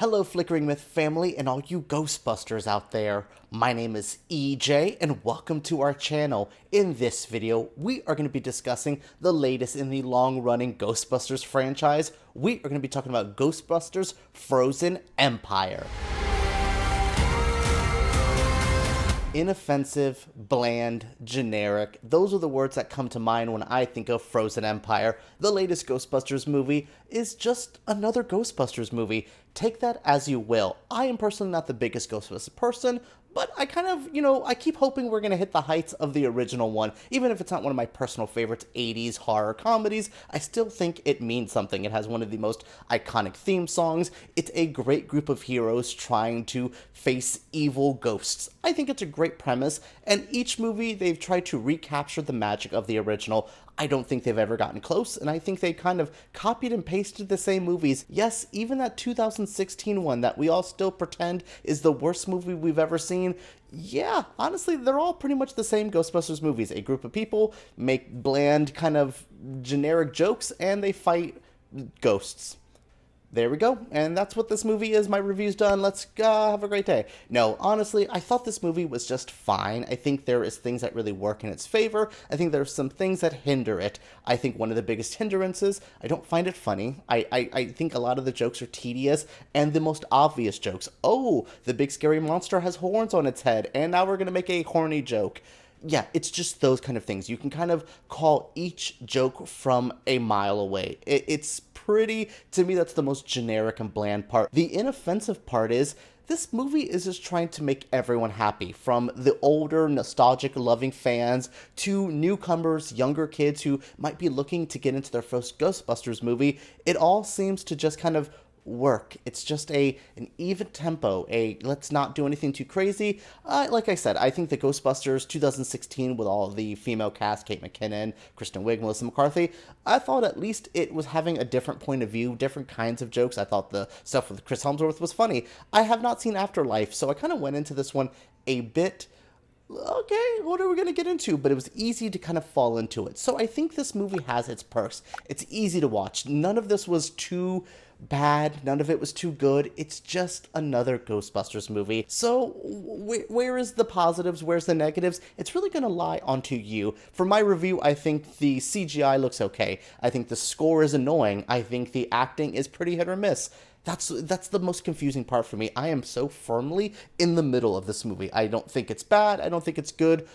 Hello, Flickering Myth family, and all you Ghostbusters out there. My name is EJ, and welcome to our channel. In this video, we are going to be discussing the latest in the long-running Ghostbusters franchise. We are going to be talking about Ghostbusters Frozen Empire. Inoffensive, bland, generic. Those are the words that come to mind when I think of Frozen Empire. The latest Ghostbusters movie is just another Ghostbusters movie. Take that as you will. I am personally not the biggest Ghostbusters person, but I kind of, I keep hoping we're going to hit the heights of the original one. Even if it's not one of my personal favorites, 80s horror comedies, I still think it means something. It has one of the most iconic theme songs. It's a great group of heroes trying to face evil ghosts. I think it's a great premise, and each movie they've tried to recapture the magic of the original. I don't think they've ever gotten close, and I think they kind of copied and pasted the same movies. Yes, even that 2016 one that we all still pretend is the worst movie we've ever seen. Yeah, honestly, they're all pretty much the same Ghostbusters movies. A group of people make bland, kind of generic jokes, and they fight ghosts. There we go, and that's what this movie is. My review's done. Let's have a great day. No, honestly, I thought this movie was just fine. I think there is things that really work in its favor. I think there's some things that hinder it. I think one of the biggest hindrances, I don't find it funny. I think a lot of the jokes are tedious, and the most obvious jokes. Oh, the big scary monster has horns on its head, and now we're going to make a horny joke. Yeah, it's just those kind of things. You can kind of call each joke from a mile away. It's pretty, to me, that's the most generic and bland part. The inoffensive part is, this movie is just trying to make everyone happy, from the older, nostalgic, loving fans to newcomers, younger kids who might be looking to get into their first Ghostbusters movie. It all seems to just kind of work. It's just an even tempo, let's not do anything too crazy. Like I said, I think the Ghostbusters 2016 with all the female cast, Kate McKinnon, Kristen Wiig, Melissa McCarthy, I thought at least it was having a different point of view, different kinds of jokes. I thought the stuff with Chris Hemsworth was funny. I have not seen Afterlife, so I kind of went into this one a bit, okay, what are we going to get into? But it was easy to kind of fall into it. So I think this movie has its perks. It's easy to watch. None of this was too bad. None of it was too good. It's just another Ghostbusters movie. So where is the positives? Where's the negatives? It's really going to lie onto you. For my review, I think the CGI looks okay. I think the score is annoying. I think the acting is pretty hit or miss. That's the most confusing part for me. I am so firmly in the middle of this movie. I don't think it's bad. I don't think it's good.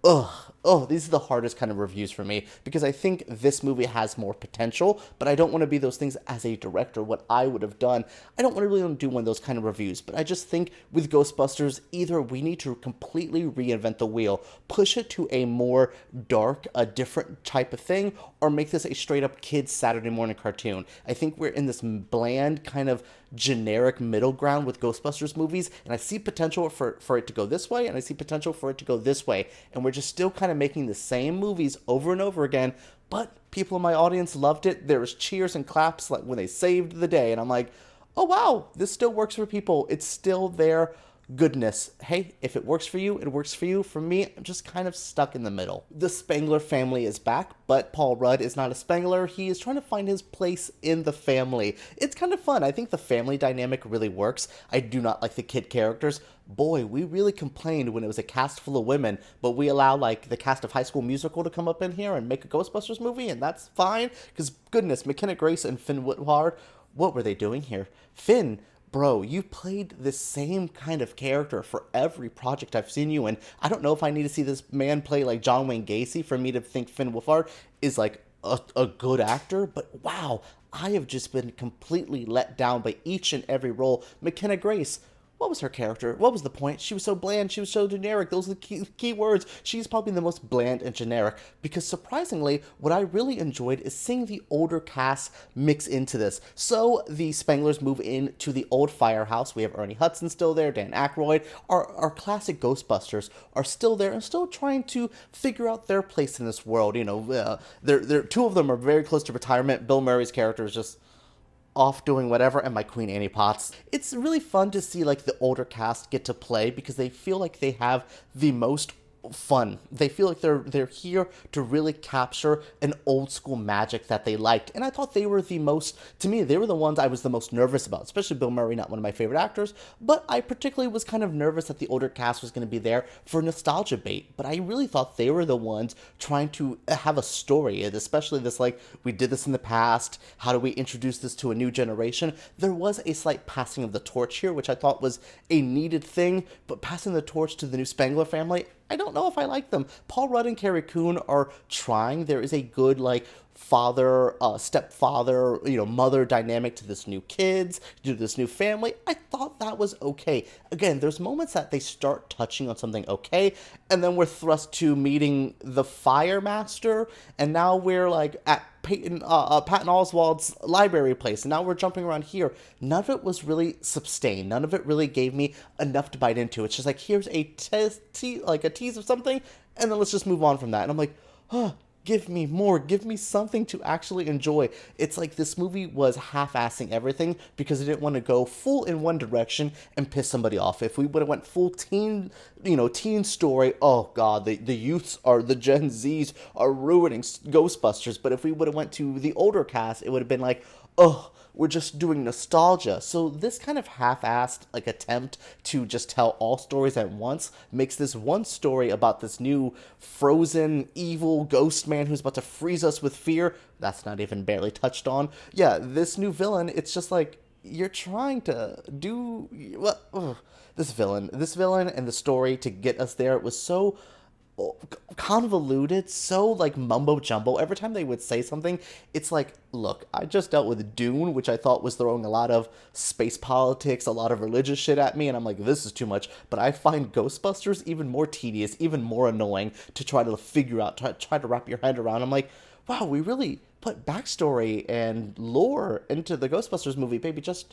These are the hardest kind of reviews for me, because I think this movie has more potential, but I don't want to be those things as a director, what I would have done. I don't really want to do one of those kind of reviews, but I just think with Ghostbusters, either we need to completely reinvent the wheel, push it to a more dark, a different type of thing, or make this a straight up kids Saturday morning cartoon. I think we're in this bland kind of generic middle ground with Ghostbusters movies, and I see potential for it to go this way, and I see potential for it to go this way, and we're just still kind of making the same movies over and over again. But people in my audience loved it. There was cheers and claps like when they saved the day, and I'm like, oh wow, this still works for people. It's still there. Goodness. Hey, if it works for you, it works for you. For me, I'm just kind of stuck in the middle. The Spengler family is back, but Paul Rudd is not a Spengler. He is trying to find his place in the family. It's kind of fun. I think the family dynamic really works. I do not like the kid characters. Boy, we really complained when it was a cast full of women, but we allow like the cast of High School Musical to come up in here and make a Ghostbusters movie, and that's fine. Because goodness, McKenna Grace and Finn Wolfhard, what were they doing here? Finn, bro, you played the same kind of character for every project I've seen you in. I don't know if I need to see this man play like John Wayne Gacy for me to think Finn Wolfhard is like a good actor, but wow, I have just been completely let down by each and every role. McKenna Grace, what was her character? What was the point? She was so bland. She was so generic. Those are the key words. She's probably the most bland and generic, because surprisingly, what I really enjoyed is seeing the older cast mix into this. So the Spenglers move into the old firehouse. We have Ernie Hudson still there, Dan Aykroyd. Our classic Ghostbusters are still there and still trying to figure out their place in this world. They're two of them are very close to retirement. Bill Murray's character is just off doing whatever, and my Queen Annie Potts. It's really fun to see like the older cast get to play, because they feel like they have the most fun. They feel like they're here to really capture an old school magic that they liked. And I thought they were the most, to me, they were the ones I was the most nervous about, especially Bill Murray, not one of my favorite actors, but I particularly was kind of nervous that the older cast was going to be there for nostalgia bait. But I really thought they were the ones trying to have a story, and especially this, like, we did this in the past, how do we introduce this to a new generation? There was a slight passing of the torch here, which I thought was a needed thing, but passing the torch to the new Spangler family, I don't know if I like them. Paul Rudd and Carrie Coon are trying. There is a good, like, father, stepfather, mother dynamic to this new kids, to this new family. I thought that was okay. Again, there's moments that they start touching on something okay, and then we're thrust to meeting the Fire Master, and now we're like at Patton Oswalt's library place, and now we're jumping around here. None of it was really sustained. None of it really gave me enough to bite into. It's just like, here's a tease of something, and then let's just move on from that. And I'm like, give me more. Give me something to actually enjoy. It's like this movie was half-assing everything because it didn't want to go full in one direction and piss somebody off. If we would have went full teen story, oh god, the the Gen Zs are ruining Ghostbusters. But if we would have went to the older cast, it would have been like, oh, we're just doing nostalgia. So this kind of half-assed like attempt to just tell all stories at once makes this one story about this new frozen evil ghost man who's about to freeze us with fear. That's not even barely touched on. Yeah, this new villain, it's just like, you're trying to do this villain and the story to get us there. It was so convoluted, so like mumbo jumbo. Every time they would say something, it's like, look, I just dealt with Dune, which I thought was throwing a lot of space politics, a lot of religious shit at me, and I'm like, this is too much. But I find Ghostbusters even more tedious, even more annoying to try to figure out, try to wrap your head around. I'm like, wow, we really put backstory and lore into the Ghostbusters movie, baby. Just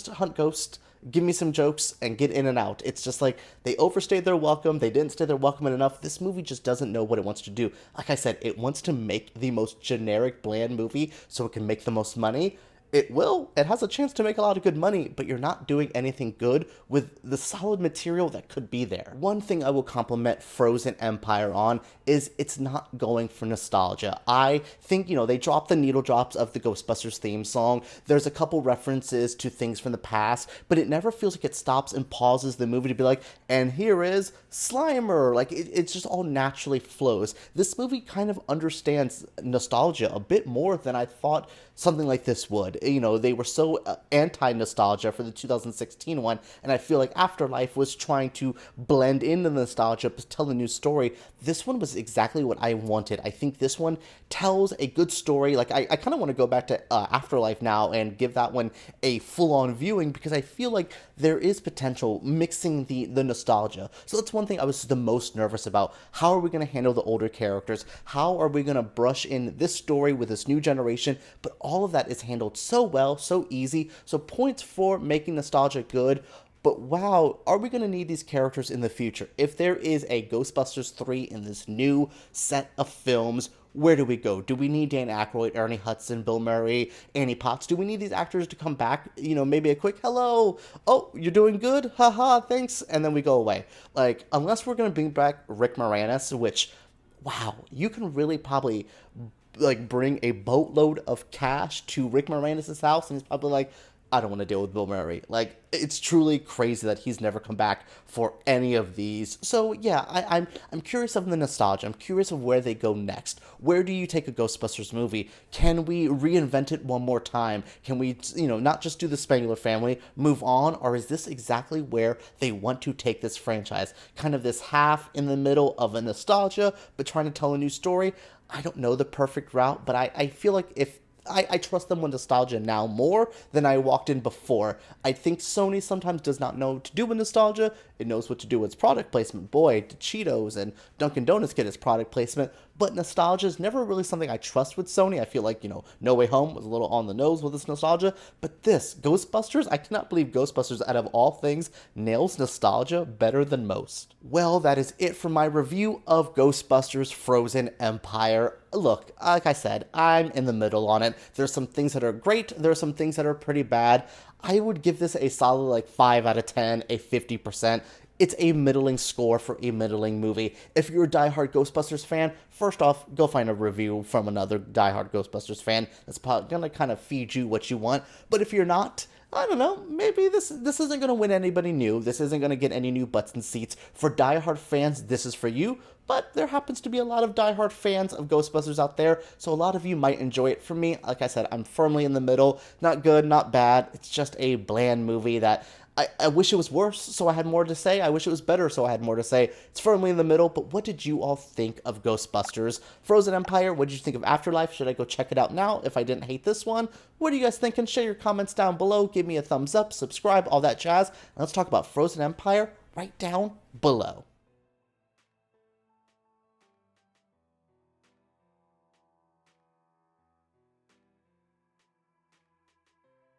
hunt ghosts, give me some jokes, and get in and out. It's just like, they overstayed their welcome, they didn't stay their welcome enough. This movie just doesn't know what it wants to do. Like I said, it wants to make the most generic, bland movie so it can make the most money. It will. It has a chance to make a lot of good money, but you're not doing anything good with the solid material that could be there. One thing I will compliment Frozen Empire on is it's not going for nostalgia. I think, they dropped the needle drops of the Ghostbusters theme song. There's a couple references to things from the past, but it never feels like it stops and pauses the movie to be like, and here is Slimer. Like, it's just all naturally flows. This movie kind of understands nostalgia a bit more than I thought something like this would. They were so anti-nostalgia for the 2016 one, and I feel like Afterlife was trying to blend in the nostalgia but tell a new story. This one was exactly what I wanted. I think this one tells a good story. Like, I kind of want to go back to Afterlife now and give that one a full-on viewing, because I feel like there is potential mixing the nostalgia. So that's one thing I was the most nervous about. How are we going to handle the older characters? How are we going to brush in this story with this new generation? But all of that is handled so well, so easy. So points for making nostalgia good. But wow, are we going to need these characters in the future? If there is a Ghostbusters 3 in this new set of films, where do we go? Do we need Dan Aykroyd, Ernie Hudson, Bill Murray, Annie Potts? Do we need these actors to come back? Maybe a quick hello. Oh, you're doing good? Haha, thanks. And then we go away. Like, unless we're going to bring back Rick Moranis, which, wow, you can really probably bring a boatload of cash to Rick Moranis' house, and he's probably like, I don't want to deal with Bill Murray. Like, it's truly crazy that he's never come back for any of these. So yeah, I'm curious of the nostalgia. I'm curious of where they go next. Where do you take a Ghostbusters movie? Can we reinvent it one more time? Can we, not just do the Spangler family, move on? Or is this exactly where they want to take this franchise? Kind of this half in the middle of a nostalgia, but trying to tell a new story? I don't know the perfect route, but I feel like if I trust them with nostalgia now more than I walked in before. I think Sony sometimes does not know what to do with nostalgia. It knows what to do with its product placement. Boy, did Cheetos and Dunkin' Donuts get its product placement. But nostalgia is never really something I trust with Sony. I feel like, No Way Home was a little on the nose with this nostalgia. But this, Ghostbusters, I cannot believe Ghostbusters, out of all things, nails nostalgia better than most. Well, that is it for my review of Ghostbusters Frozen Empire. Look, like I said, I'm in the middle on it. There's some things that are great. There are some things that are pretty bad. I would give this a solid 5 out of 10, a 50%. It's a middling score for a middling movie. If you're a diehard Ghostbusters fan, first off, go find a review from another diehard Ghostbusters fan. That's probably going to kind of feed you what you want. But if you're not, I don't know, maybe this isn't going to win anybody new. This isn't going to get any new butts and seats. For diehard fans, this is for you. But there happens to be a lot of diehard fans of Ghostbusters out there, so a lot of you might enjoy it. For me, like I said, I'm firmly in the middle. Not good, not bad. It's just a bland movie that I wish it was worse, so I had more to say. I wish it was better, so I had more to say. It's firmly in the middle, but what did you all think of Ghostbusters? Frozen Empire, what did you think of Afterlife? Should I go check it out now if I didn't hate this one? What are you guys thinking? Share your comments down below. Give me a thumbs up, subscribe, all that jazz. And let's talk about Frozen Empire right down below.